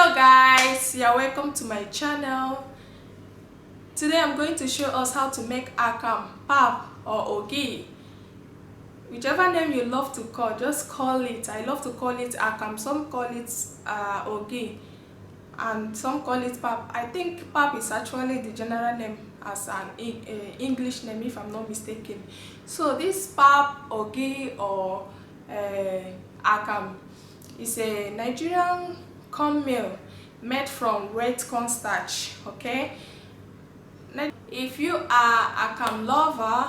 Hello guys, you're welcome to my channel. Today I'm going to show us how to make akam, PAP or OGI. Whichever name you love to call, just call it. I love to call it akam, some call it OGI, and some call it PAP. I think PAP is actually the general name as an English name if I'm not mistaken. So this PAP, OGI or akam is a Nigerian corn meal made from wet corn starch. Okay, if you are akam lover,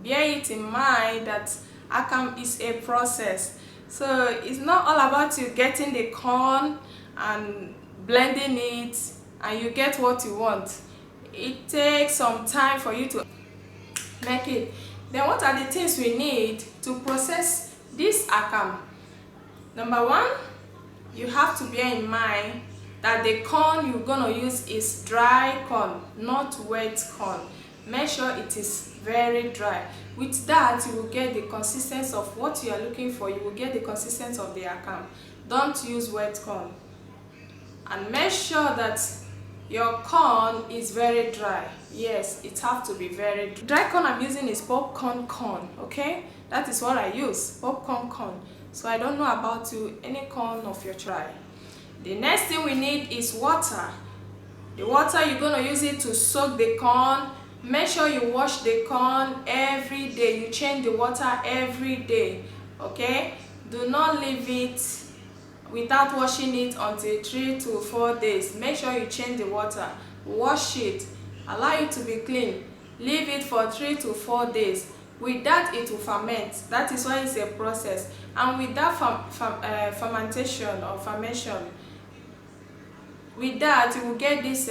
bear it in mind that akam is a process. So it's not all about you getting the corn and blending it and you get what you want. It takes some time for you to make it. Then what are the things we need to process this akam? Number one, you have to bear in mind that the corn you're gonna use is dry corn, not wet corn. Make sure it is very dry. With that, you will get the consistency of what you are looking for. You will get the consistency of the akam. Don't use wet corn. And make sure that your corn is very dry. Yes, it has to be very dry. Dry corn I'm using is popcorn corn, okay? That is what I use, popcorn corn. So I don't know about you, any corn of your choice. The next thing we need is water. The water, you're going to use it to soak the corn. Make sure you wash the corn every day. You change the water every day, okay? Do not leave it without washing it until 3 to 4 days. Make sure you change the water, wash it, allow it to be clean, leave it for 3 to 4 days. With that, it will ferment. That is why it's a process. And with that fermentation or fermentation, with that you will get this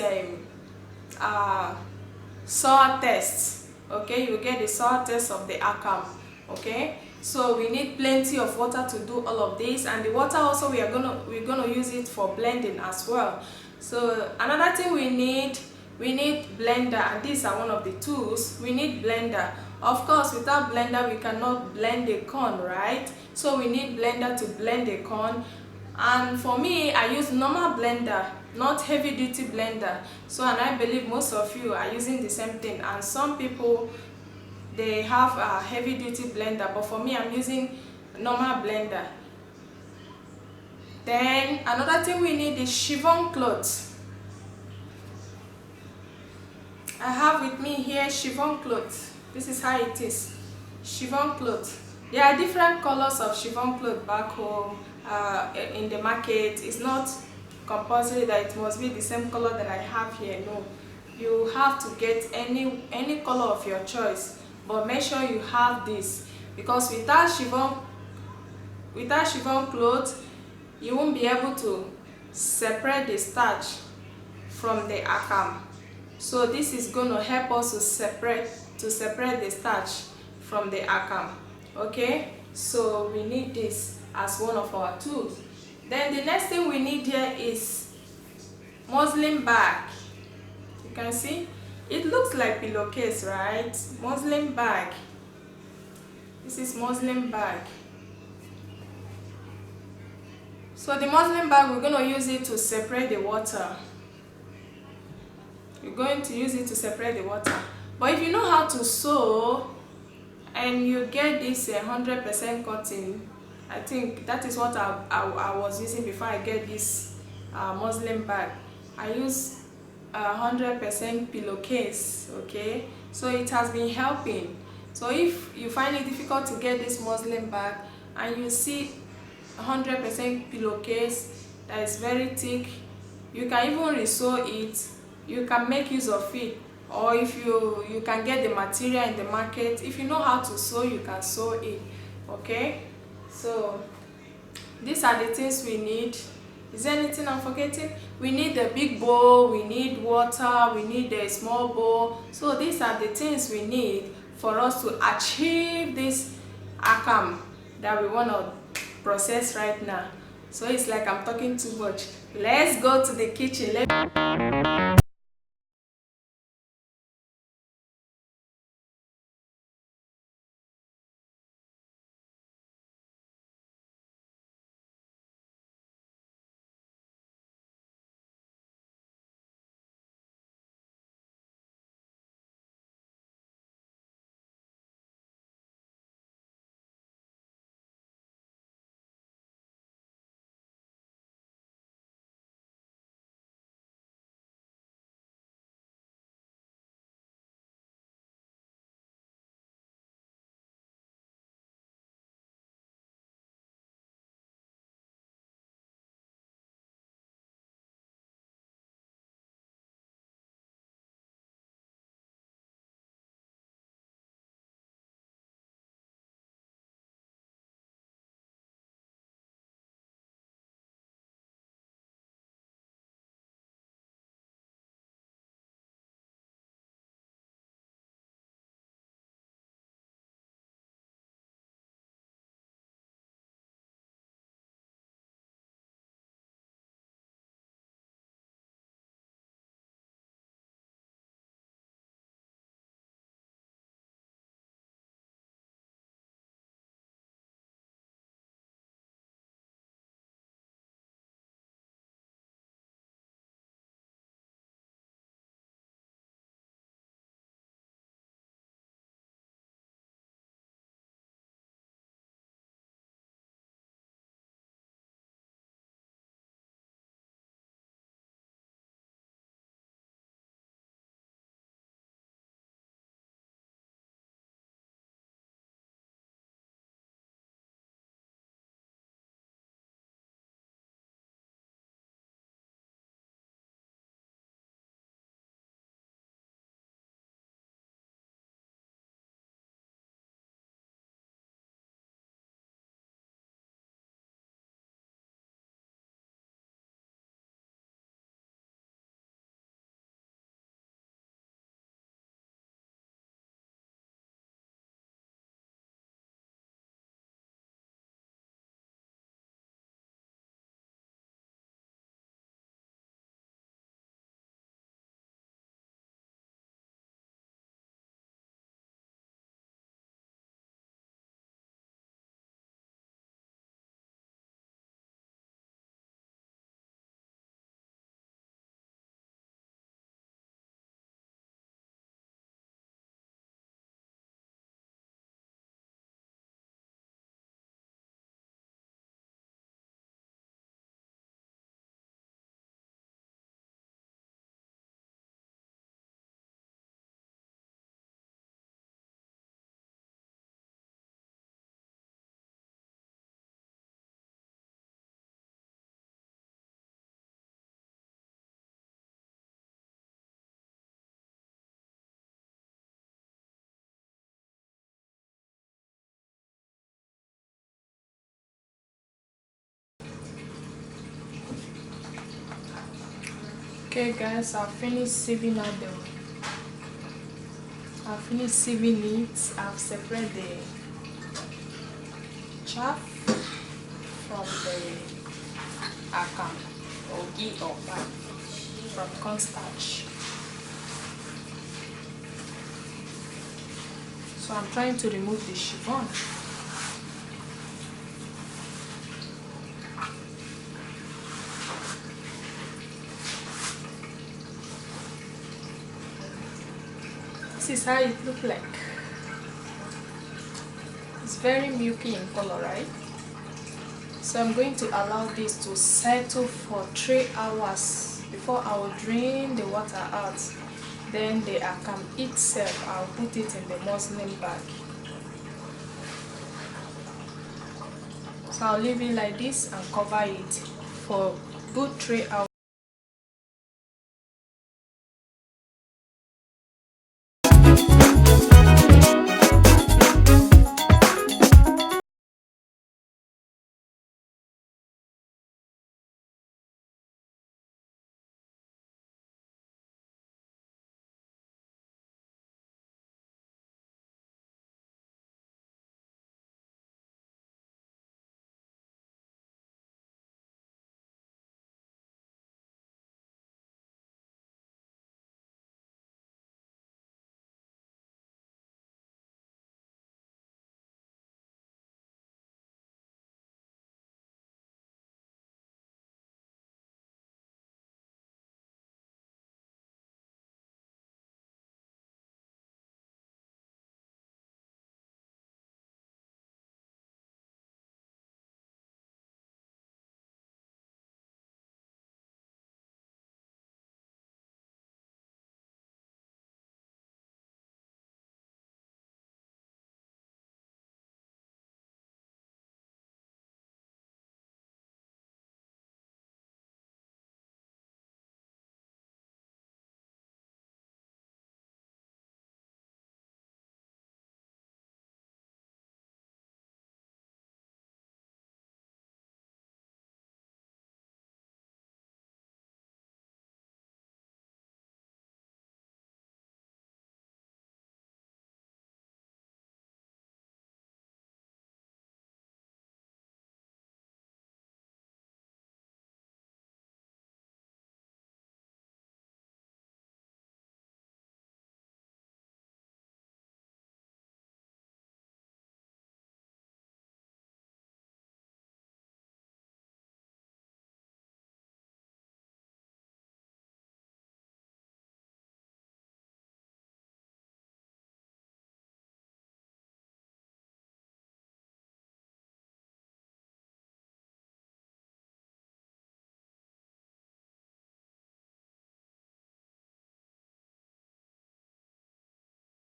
sour taste. Okay, you will get the sour taste of the akam. Okay, so we need plenty of water to do all of this, and the water also we're gonna use it for blending as well. So another thing we need blender, and these are one of the tools. We need blender. Of course, without blender we cannot blend the corn, right? So we need blender to blend the corn. And for me, I use normal blender, not heavy duty blender. So, and I believe most of you are using the same thing, and some people they have a heavy duty blender, but for me I'm using normal blender. Then another thing we need is chiffon cloth. I have with me here chiffon cloth. This is how it is, chiffon cloth. There are different colors of chiffon cloth back home in the market. It's not compulsory that it must be the same color that I have here. No, you have to get any color of your choice, but make sure you have this, because without chiffon cloth you won't be able to separate the starch from the akam. So this is going to help us to separate the starch from the akam. Okay, so we need this as one of our tools. Then the next thing we need here is muslin bag. You can see it looks like pillowcase, right? Muslin bag. This is muslin bag. So the muslin bag, we're going to use it to separate the water. You're going to use it to separate the water. But if you know how to sew and you get this 100% cotton, I think that is what I was using before I get this muslin bag. I use 100% pillowcase. Okay, so it has been helping. So if you find it difficult to get this muslin bag and you see 100% pillowcase that is very thick, you can even resew it. You can make use of it, or if you can get the material in the market. If you know how to sew, you can sew it. Okay, so these are the things we need. Is there anything I'm forgetting? We need a big bowl, we need water, we need a small bowl. So these are the things we need for us to achieve this akam that we want to process right now. So it's like I'm talking too much. Let's go to the kitchen. Okay guys, I've finished sieving out the it. I've separated the chaff from the akam or ghee or PAP from cornstarch. So I'm trying to remove the chiffon. This is how it looks like. It's very milky in color, right? So I'm going to allow this to settle for 3 hours before I will drain the water out. Then the akam itself, I'll put it in the muslin bag. So I'll leave it like this and cover it for good 3 hours.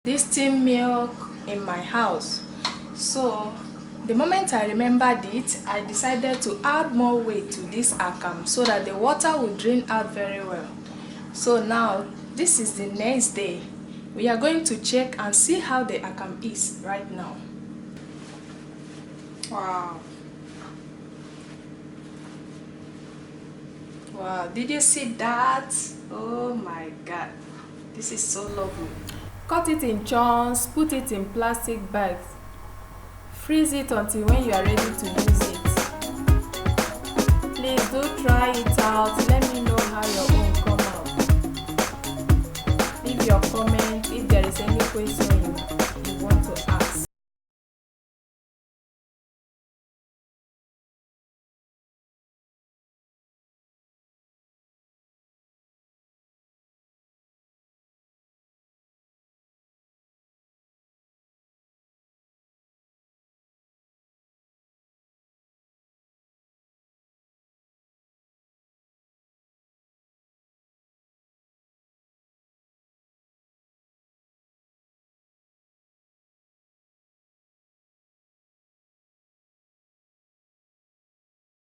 Distilling milk in my house. So the moment I remembered it, I decided to add more weight to this akam so that the water will drain out very well. So now this is the next day. We are going to check and see how the akam is right now. Wow, did you see that? Oh my god, this is so lovely. Cut it in chunks, put it in plastic bags. Freeze it until when you are ready to use it. Please do try it out. Let me know how your own come out. Leave your comment if there is any question